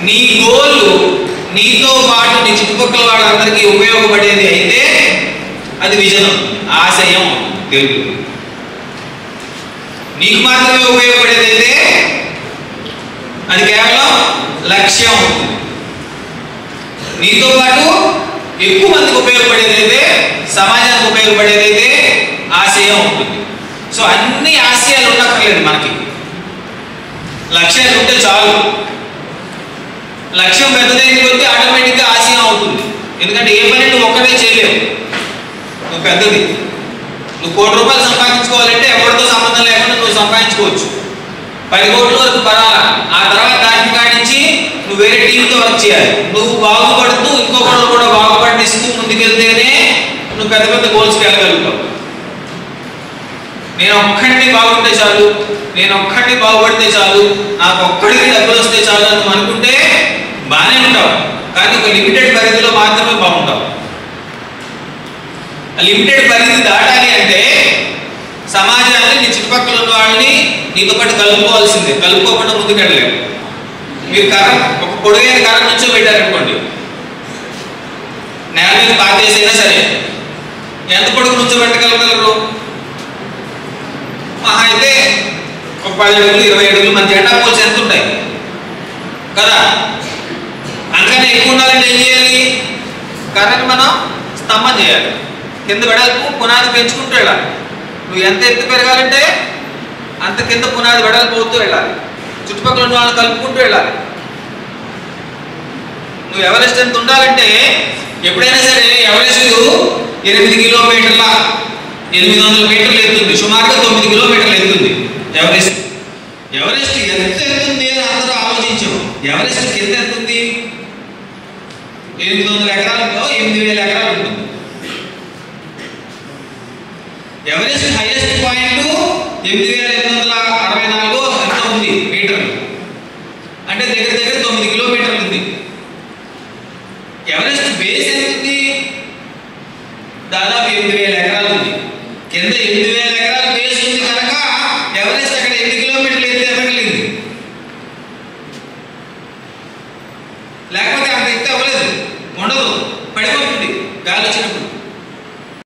నీ గోల్ నీతో పాటు నీ చుట్టుపక్కల వాళ్ళందరికీ ఉపయోగపడేది అయితే అది విజనం, ఆశయం తెలుగు. నీకు మాత్రమే ఉపయోగపడేది అయితే అది కేవలం లక్ష్యం. నీతో పాటు ఎక్కువ మందికి ఉపయోగపడేది అయితే, సమాజానికి ఉపయోగపడేది అయితే ఆశయం ఉంటుంది. సో అన్ని ఆశయాలు ఉండక్కర్లేదు, మనకి లక్ష్యాలు ఉంటే చాలు. లక్ష్యం పెద్దదైన కొద్దీ ఆటోమేటిక్గా ఆశయం అవుతుంది. ఎందుకంటే ఏ పని నువ్వు ఒక్కటే చేయలేవు, నువ్వు పెద్దది. నువ్వు ₹1,00,00,000 సంపాదించుకోవాలంటే ఎవరితో సంబంధం లేకుండా నువ్వు సంపాదించుకోవచ్చు. 10 కోట్ల వరకు పడాలా, ఆ తర్వాత దాని కాడించి నువ్వు వేరే టీంతో వర్క్ చేయాలి. నువ్వు బాగుపడుతూ ఇంకొకళ్ళు కూడా బాగుపడిస్తూ ముందుకెళ్తేనే నువ్వు పెద్ద పెద్ద గోల్స్కి వెళ్ళగలుగుతావు. నేను ఒక్కడిని బాగుంటే చాలు, నేను ఒక్కడిని బాగుపడితే చాలు, నాకు ఒక్కడికి డబ్బులు వస్తే చాలు అని నువ్వు అనుకుంటే బాగానే ఉంటావు, కానీ ఒక లిమిటెడ్ పరిధిలో మాత్రమే బాగుంటావు. ఆ లిమిటెడ్ పరిధి దాటాలి అంటే సమాజాన్ని, నీ చుట్టుపక్కల ఉన్న వాళ్ళని నీతో పాటు కలుపుకోవాల్సిందే. కలుపుకోకుండా ముందుకెళ్ళలేవు. మీరు ఒక పొడుగైన కర్ర నుంచో పెట్టారనుకోండి, నేల మీద పాతేసైనా సరే ఎంత పొడుగు నుంచో పెట్టగలగలరు? మహా అయితే ఒక 10 అడుగులు 20 అడుగులు. మన జెండా పోల్స్ ఎంత ఉంటాయి కదా, అంతకన్నా ఎక్కువ ఉండాలంటే ఏం చేయాలి? కర్రని మనం స్తంభం చేయాలి, కింద వెడల్పు పునాది పెంచుకుంటూ వెళ్ళాలి. నువ్వు ఎంత ఎత్తు పెరగాలంటే అంత కింద పునాది వెడల్పు అవుతూ వెళ్ళాలి, చుట్టుపక్కల ఉన్న వాళ్ళని కలుపుకుంటూ వెళ్ళాలి. నువ్వు ఎవరెస్ట్ ఎంత ఉండాలంటే, ఎప్పుడైనా సరే ఎవరెస్ట్ 8 కిలోమీటర్ల 800 మీటర్లు ఎత్తుంది, సుమారుగా 9 కిలోమీటర్లు ఎత్తుంది ఎవరెస్ట్. ఎవరెస్ట్ ఎంత ఎత్తుంది అని అందరూ ఆలోచించాం. ఎవరెస్ట్ కింద ఎత్తుంది 800 ఎకరాలతో 8,000 ఎకరాలు ఉంటుంది. ఎవరెస్ట్ హైయెస్ట్ పాయింట్ 8,864 ఎంత ఉంది మీటర్లు, అంటే దగ్గర దగ్గర 9 కిలోమీటర్లు ఉంది. ఎవరెస్ట్ బేస్ ఎంత ఉంది? దాదాపు 8,000